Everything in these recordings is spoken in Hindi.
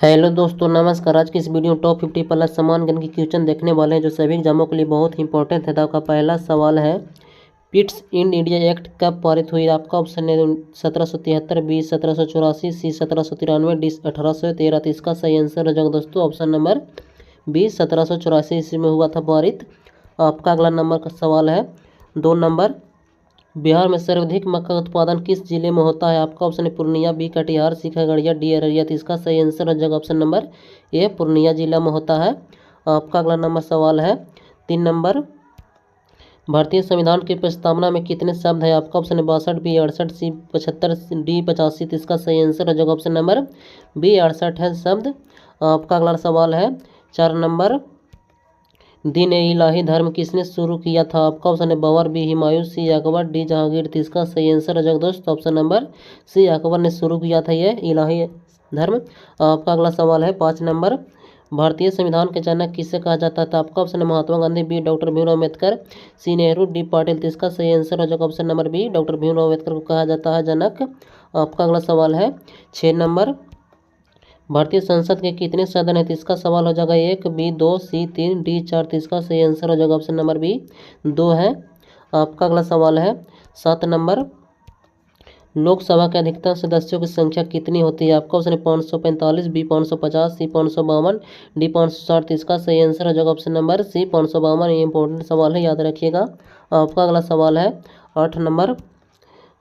हेलो दोस्तों, नमस्कार। आज की इस वीडियो में टॉप 50 प्लस समान गण की क्वेश्चन देखने वाले हैं जो सभी एग्जामों के लिए बहुत ही इंपॉर्टेंट है। तो आपका पहला सवाल है, पिट्स इन इंडिया एक्ट कब पारित हुई? आपका ऑप्शन है 1773, बी 1784, सी 1793, डी 1813। तो इसका सही आंसर हो जाएगा दोस्तों ऑप्शन नंबर बी 1784 ईस्वी में हुआ था पारित। आपका अगला नंबर का सवाल है 2 नंबर, बिहार में सर्वाधिक मक्का उत्पादन किस जिले में होता है? आपका ऑप्शन है पूर्णिया, बी कटिहार, सी खगड़िया, डी अररिया। तो इसका सही आंसर हो जाएगा ऑप्शन नंबर ए पूर्णिया जिला में होता है। आपका अगला नंबर सवाल है 3 नंबर, भारतीय संविधान की प्रस्तावना में कितने शब्द है? आपका ऑप्शन है 62, बी 68, सी 75, डी 85। तो इसका सही आंसर हो जाएगा ऑप्शन नंबर बी 68 है शब्द। आपका अगला सवाल है 4 नंबर, दीन ए इलाही धर्म किसने शुरू किया था? आपका ऑप्शन है बाबर, बी हुमायूं, सी अकबर, डी जहांगीर। तो इसका सही आंसर हो जाएगा दोस्तों ऑप्शन नंबर सी अकबर ने शुरू किया था ये इलाही धर्म। आपका अगला सवाल है 5 नंबर, भारतीय संविधान के जनक किसे कहा जाता था? आपका ऑप्शन है Mahatma Gandhi, B doctor Bhimrao Ambedkar, C Nehru, D Patil. तो इसका सही आंसर हो जाएगा option number B doctor Bhimrao Ambedkar को कहा जाता है जनक। आपका अगला सवाल है 6 नंबर, भारतीय संसद के कितने सदन है? तो इसका सवाल हो जाएगा 1, बी 2, सी 3, डी 4। तो इसका सही आंसर हो जाएगा ऑप्शन नंबर बी 2 है। आपका अगला सवाल है 7 नंबर, लोकसभा के अधिकतम सदस्यों की संख्या कितनी होती है? आपका ऑप्शन है 545, बी 550, सी 552, डी 560। तो इसका सही आंसर हो जाएगा ऑप्शन नंबर सी 552। ये इंपॉर्टेंट सवाल है, याद रखिएगा। आपका अगला सवाल है 8 नंबर,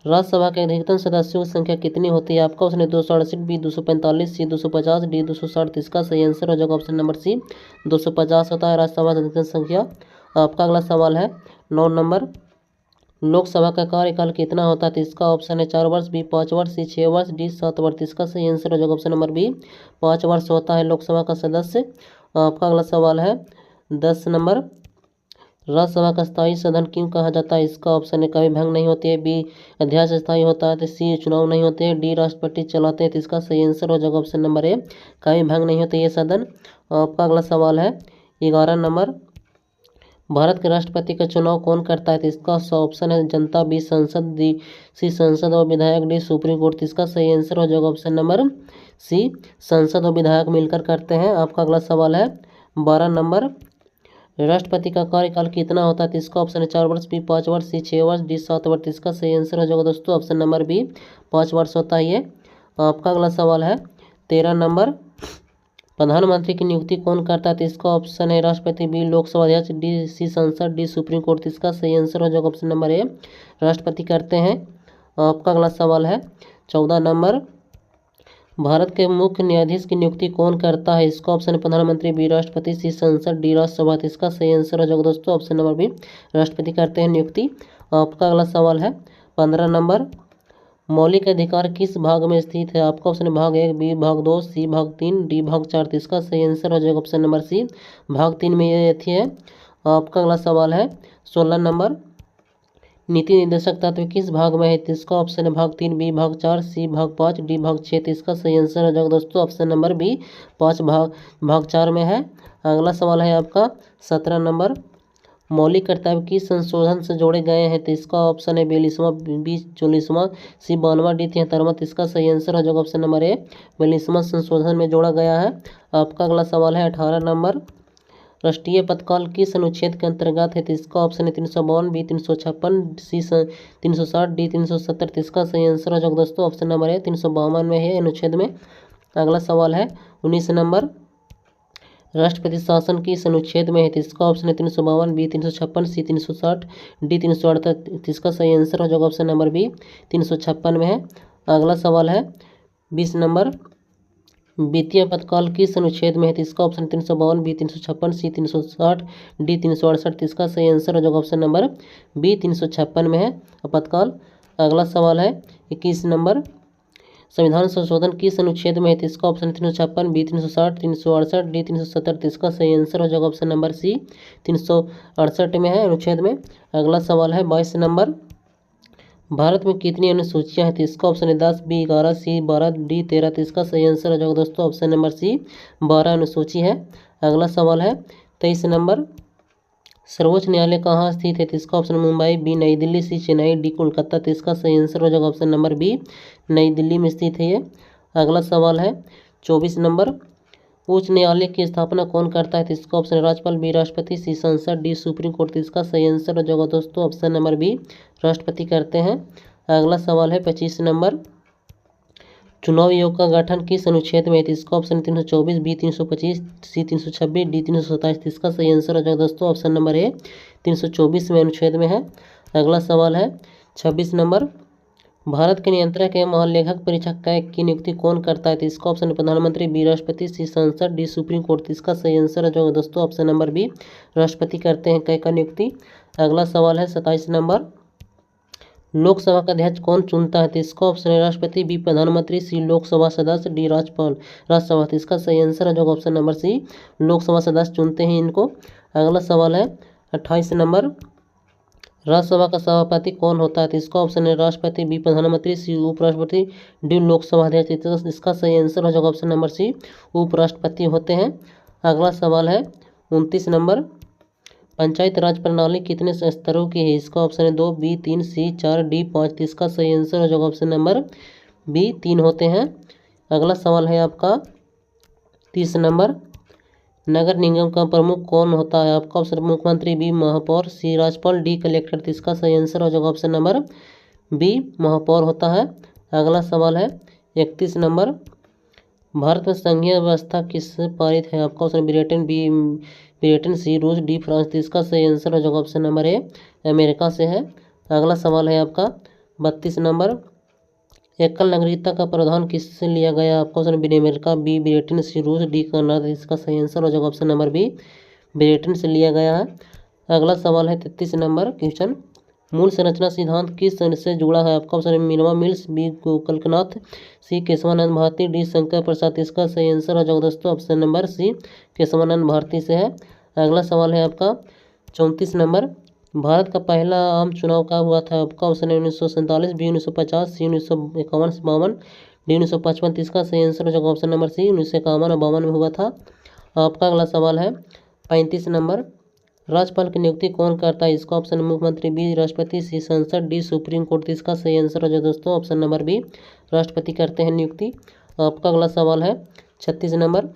राज्यसभा के अधिकतम सदस्यों की संख्या कितनी होती है? आपका ऑप्शन है 268, बी 245, सी 250, डी 260। इसका सही आंसर हो जाएगा ऑप्शन नंबर सी 250 होता है राज्यसभा की अधिकतम संख्या। आपका अगला सवाल है 9 नंबर, लोकसभा का कार्यकाल कितना होता है? तो इसका ऑप्शन है 4 वर्ष, बी 5 वर्ष, सी 6 वर्ष, डी 7 वर्ष। इसका सही आंसर हो जाएगा ऑप्शन नंबर बी 5 वर्ष होता है लोकसभा का सदस्य। आपका अगला सवाल है 10 नंबर, राज्यसभा का स्थायी सदन क्यों कहा जाता है? इसका ऑप्शन है कभी भंग नहीं होती है, बी अध्यक्ष स्थायी होता है, तो सी चुनाव नहीं होते हैं, डी राष्ट्रपति चलाते हैं। तो इसका सही आंसर हो जाएगा ऑप्शन नंबर ए कभी भंग नहीं होते ये सदन। आपका अगला सवाल है 11 नंबर, भारत के राष्ट्रपति का चुनाव कौन करता है? तो इसका ऑप्शन है जनता, बी संसद, डी सी संसद और विधायक, डी सुप्रीम कोर्ट। इसका सही आंसर हो जाएगा ऑप्शन नंबर सी संसद और विधायक मिलकर करते हैं। आपका अगला सवाल है 12 नंबर, राष्ट्रपति का कार्यकाल कितना होता है? तो इसका ऑप्शन है 4 वर्ष, बी 5 वर्ष, सी 6 वर्ष, डी 7 वर्ष। इसका सही आंसर हो जाएगा दोस्तों ऑप्शन नंबर बी 5 वर्ष होता है ये। आपका अगला सवाल है 13 नंबर, प्रधानमंत्री की नियुक्ति कौन करता है? तो इसका ऑप्शन है राष्ट्रपति, बी लोकसभा अध्यक्ष, डी सी संसद, डी सुप्रीम कोर्ट। इसका सही आंसर हो जाएगा ऑप्शन नंबर ए राष्ट्रपति करते हैं। आपका अगला सवाल है 14 नंबर, भारत के मुख्य न्यायाधीश की नियुक्ति कौन करता है? इसका ऑप्शन है प्रधानमंत्री, बी राष्ट्रपति, सी संसद, डी राज्यसभा। इसका सही आंसर हो जाएगा दोस्तों ऑप्शन नंबर बी राष्ट्रपति करते हैं नियुक्ति। आपका अगला सवाल है 15 नंबर, मौलिक अधिकार किस भाग में स्थित है? आपका ऑप्शन है भाग 1, बी भाग 2, सी भाग 3, डी भाग 4। तो इसका सही आंसर हो जाएगा ऑप्शन नंबर सी भाग 3 में ये थी है। आपका अगला सवाल है 16 नंबर, नीति निर्देशक तत्व किस भाग में है? तो इसका ऑप्शन है भाग 3, बी भाग 4, सी भाग 5, डी भाग 6। तो इसका सही आंसर हो जाएगा दोस्तों ऑप्शन नंबर बी 5 भाग 4 में है। अगला सवाल है आपका 17 नंबर, मौलिक कर्तव्य किस संशोधन से जोड़े गए हैं? तो इसका ऑप्शन है 42वां, बी 44वां, सी 52वां, डी 73वां। तो इसका सही आंसर हो जाएगा ऑप्शन नंबर ए 42वां संशोधन में जोड़ा गया है। आपका अगला सवाल है 18 नंबर, राष्ट्रीय पथकाल किस अनुच्छेद के अंतर्गत है? तो इसका ऑप्शन है 352, बी 356, सी 360, डी 370। तो इसका सही आंसर हो जाएगा दोस्तों ऑप्शन नंबर है 352 में है अनुच्छेद में। अगला सवाल है 19 नंबर, राष्ट्रपति शासन किस अनुच्छेद में है? तो इसका ऑप्शन है 352, बी 356, सी 360, डी 368। इसका सही आंसर हो जाएगा ऑप्शन नंबर बी 356 में है। अगला सवाल है 20 नंबर, वित्तीय पथकाल किस अनुच्छेद में है? तो इसका ऑप्शन 352, बी 356, सी 360, डी 368। इसका सही आंसर हो जाएगा ऑप्शन नंबर बी 356 में है पथकाल। अगला सवाल है 21 नंबर, संविधान संशोधन किस अनुच्छेद में है? तो इसका ऑप्शन 356, बी 360, 368, डी 370। इसका सही आंसर हो जाएगा ऑप्शन नंबर सी 368 में है अनुच्छेद में। अगला सवाल है 22 नंबर, भारत में कितनी अनुसूचियां हैं? तो इसका ऑप्शन है 10, बी 11, सी 12, डी 13। तो इसका सही आंसर हो जाएगा दोस्तों ऑप्शन नंबर सी 12 अनुसूची है। अगला सवाल है 23 नंबर, सर्वोच्च न्यायालय कहाँ स्थित है? तो इसका ऑप्शन मुंबई, बी नई दिल्ली, सी चेन्नई, डी कोलकाता। तो इसका सही आंसर हो जाएगा ऑप्शन नंबर बी नई दिल्ली में स्थित है ये। अगला सवाल है 24 नंबर, उच्च न्यायालय की स्थापना कौन करता है? तो इसका ऑप्शन है राज्यपाल, बी राष्ट्रपति, सी संसद, डी सुप्रीम कोर्ट। तो इसका सही आंसर हो जाएगा दोस्तों ऑप्शन नंबर बी, राष्ट्रपति करते हैं। अगला सवाल है 25 नंबर, चुनाव आयोग का गठन किस अनुच्छेद में है? तो इसका ऑप्शन 324, बी 325, सी 326, डी 327। इसका सही आंसर हो जाएगा दोस्तों ऑप्शन नंबर ए, 324 अनुच्छेद में है। अगला सवाल है 26 नंबर, भारत के नियंत्रक एवं महालेखक परीक्षक की नियुक्ति कौन करता है? तो इसका ऑप्शन है प्रधानमंत्री, बी राष्ट्रपति, सी संसद, डी सुप्रीम कोर्ट। इसका सही आंसर है जो दोस्तों ऑप्शन नंबर बी, राष्ट्रपति करते हैं का नियुक्ति। अगला सवाल है 27 नंबर, लोकसभा का अध्यक्ष कौन चुनता है? तो इसका ऑप्शन है राष्ट्रपति, बी प्रधानमंत्री, सी लोकसभा सदस्य, डी राज्यपाल राज्यसभा। तो इसका सही आंसर है जो ऑप्शन नंबर सी, लोकसभा सदस्य चुनते हैं इनको। अगला सवाल है 28 नंबर, राज्यसभा का सभापति कौन होता है? तो इसका ऑप्शन है राष्ट्रपति, बी प्रधानमंत्री, सी उपराष्ट्रपति, डी लोकसभा अध्यक्ष। इसका सही आंसर हो जाएगा ऑप्शन नंबर सी, उपराष्ट्रपति होते हैं। अगला सवाल है 29 नंबर, पंचायत राज प्रणाली कितने स्तरों की है? इसका ऑप्शन है 2, बी 3, सी 4, डी 5। इसका सही आंसर हो जाएगा ऑप्शन नंबर बी, 3 होते हैं। अगला सवाल है आपका 30 नंबर, नगर निगम का प्रमुख कौन होता है? आपका ऑप्शन मुख्यमंत्री, बी महापौर, सी राज्यपाल, डी कलेक्टर। तो इसका सही आंसर हो जाएगा ऑप्शन नंबर बी, महापौर होता है। अगला सवाल है 31 नंबर, भारत में संघीय व्यवस्था किससे पारित है? आपका option Britain, B Britain, C रूस, डी फ्रांस। तो इसका सही आंसर हो जाएगा ऑप्शन नंबर ए, अमेरिका से है। अगला सवाल है आपका 32 नंबर, एकल नागरिकता का प्रावधान किससे लिया गया? आपका option B America, B Britain, C रूस, डी कनाडा। इसका सही आंसर हो जाएगा ऑप्शन नंबर बी, ब्रिटेन से लिया गया है। अगला सवाल है 33 नंबर क्वेश्चन, मूल संरचना सिद्धांत किस से जुड़ा है? आपका option Minerva Mills, B Golaknath, C Kesavananda Bharati, D Shankar Prasad. इसका सही आंसर हो जाएगा दोस्तों option number C, Kesavananda Bharati से है। अगला सवाल है आपका 34 नंबर, भारत का पहला आम चुनाव कब हुआ था? आपका ऑप्शन है 1947, बी 1950, सी 1951 से 52, डी 1955। इसका सही आंसर हो जाएगा ऑप्शन नंबर सी, 1951 और 52 में हुआ था। आपका अगला सवाल है 35 नंबर, राज्यपाल की नियुक्ति कौन करता है? इसका ऑप्शन मुख्यमंत्री, बी राष्ट्रपति, सी संसद, डी सुप्रीम कोर्ट। इसका सही आंसर हो जाए दोस्तों ऑप्शन नंबर बी, राष्ट्रपति करते हैं नियुक्ति। आपका अगला सवाल है 36 नंबर,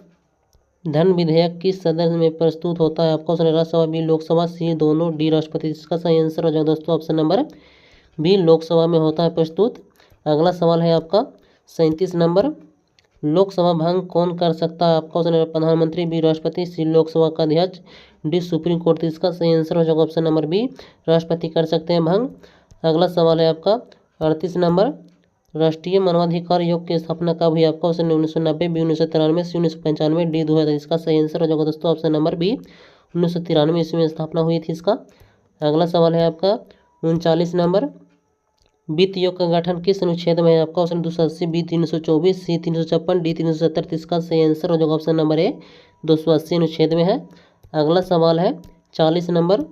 धन विधेयक किस सदन में प्रस्तुत होता है? आपका ऑप्शन राज्यसभा, बी लोकसभा, सी दोनों, डी राष्ट्रपति। इसका सही आंसर हो जाए दोस्तों ऑप्शन नंबर बी, लोकसभा में होता है प्रस्तुत। अगला सवाल है आपका 37 नंबर, लोकसभा भंग कौन कर सकता है? आपका ऑप्शन है प्रधानमंत्री, बी राष्ट्रपति, सी लोकसभा का अध्यक्ष, डी सुप्रीम कोर्ट। इसका सही आंसर हो जाएगा ऑप्शन नंबर बी, राष्ट्रपति कर सकते हैं भंग। अगला सवाल है आपका 38 नंबर, राष्ट्रीय मानवाधिकार आयोग की स्थापना कब हुई? आपका ऑप्शन 1990, बी 1993, सी 1995, डी 2000। इसका सही आंसर हो जाएगा दोस्तों ऑप्शन नंबर बी, 1993 ईस्वी में स्थापना हुई थी इसका। अगला सवाल है आपका 39 नंबर, वित्त आयोग का गठन किस अनुच्छेद में है? आपका ऑप्शन 280, बी 324, सी 356, डी 370। इसका सही आंसर हो जाएगा ऑप्शन नंबर ए, 280 अनुच्छेद में है। अगला सवाल है 40 नंबर,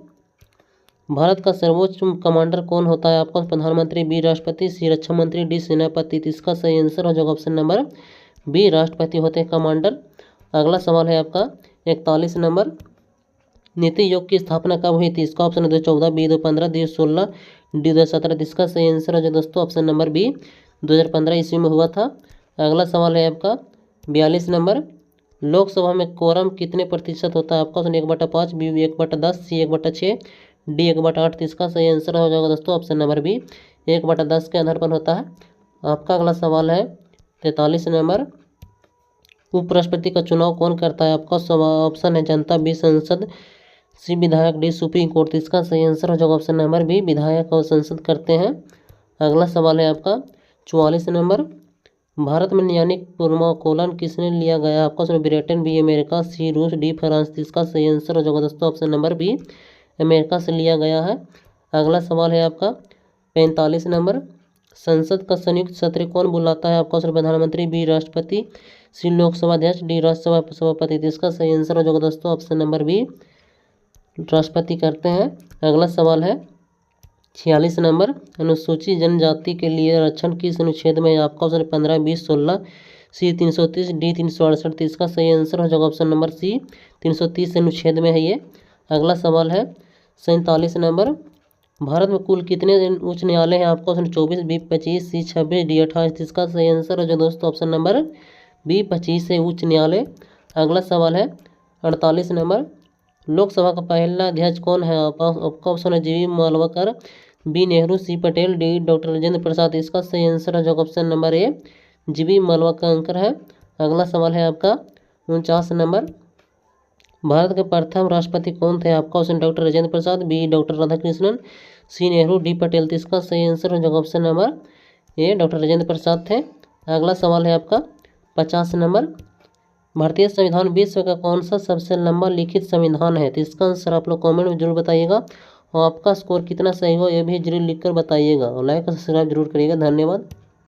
भारत का सर्वोच्च कमांडर कौन होता है? आपका प्रधानमंत्री, बी राष्ट्रपति, सी रक्षा मंत्री, डी सेनापति। इसका सही आंसर हो जाएगा ऑप्शन नंबर बी, राष्ट्रपति होते हैं कमांडर। अगला सवाल है आपका 41 नंबर, नीति आयोग की स्थापना कब हुई थी? इसका ऑप्शन है 2014, बी 2015, डी 2016, डी 2017। इसका सही आंसर हो जाए दोस्तों ऑप्शन नंबर बी, 2015 ईस्वी में हुआ था। अगला सवाल है आपका 42 नंबर, लोकसभा में कोरम कितने प्रतिशत होता है? आपका ऑप्शन 1/5, बी 1/10, सी 1/6, डी 1/8। इसका सही आंसर हो जाएगा दोस्तों ऑप्शन नंबर बी, 1/10 के आधार पर होता है। आपका अगला सवाल है 43 नंबर, उपराष्ट्रपति का चुनाव कौन करता है? आपका ऑप्शन है जनता, बी संसद, सी विधायक, डी सुप्रीम कोर्ट। इसका सही आंसर हो जाएगा ऑप्शन नंबर बी, विधायक और संसद करते हैं। अगला सवाल है आपका 44 नंबर, भारत में नैयायिक पुनर्माकोलन किसने लिया गया? आपका ऑप्शन ब्रिटेन, बी अमेरिका, सी रूस, डी फ्रांस। इसका सही आंसर हो जाएगा दोस्तों ऑप्शन नंबर बी, अमेरिका से लिया गया है। अगला सवाल है आपका 45 नंबर, संसद का संयुक्त सत्र कौन बुलाता है? आपका ऑप्शन प्रधानमंत्री, बी राष्ट्रपति, सी लोकसभा अध्यक्ष, डी राज्यसभा सभापति। इसका सही आंसर हो जाएगा दोस्तों ऑप्शन नंबर बी, राष्ट्रपति करते हैं। अगला सवाल है 46 नंबर, अनुसूचित जनजाति के लिए आरक्षण किस अनुच्छेद में है? आपका ऑप्शन 15, 20, 16, सी 330, डी 368। इसका सही आंसर हो जाएगा ऑप्शन नंबर सी, 330 अनुच्छेद में है ये। अगला सवाल है 47 नंबर, भारत में कुल कितने उच्च न्यायालय हैं? आपका ऑप्शन 24, बी 25, सी 26, डी 28। इसका सही आंसर हो जाएगा दोस्तों ऑप्शन नंबर बी 25 है उच्च न्यायालय। अगला सवाल है 48 नंबर, लोकसभा का पहला अध्यक्ष कौन है? आपका ऑप्शन है जी मालवाकर, बी नेहरू, सी पटेल, डी डॉक्टर राजेंद्र प्रसाद। इसका सही आंसर है जो ऑप्शन नंबर ए जी मालवाकर है। अगला सवाल है आपका 49 नंबर, भारत के प्रथम राष्ट्रपति कौन थे? आपका option doctor Rajendra Prasad, B doctor Radhakrishnan, C Nehru, D Patel. तो इसका सही आंसर है जो option number A doctor Rajendra Prasad थे। अगला सवाल है आपका 50 नंबर, भारतीय संविधान विश्व का कौन सा सबसे लंबा लिखित संविधान है? तो इसका आंसर आप लोग कमेंट में जरूर बताइएगा और आपका स्कोर कितना सही हो ये भी जरूर लिखकर बताइएगा और लाइक और सब्सक्राइब जरूर करिएगा। धन्यवाद।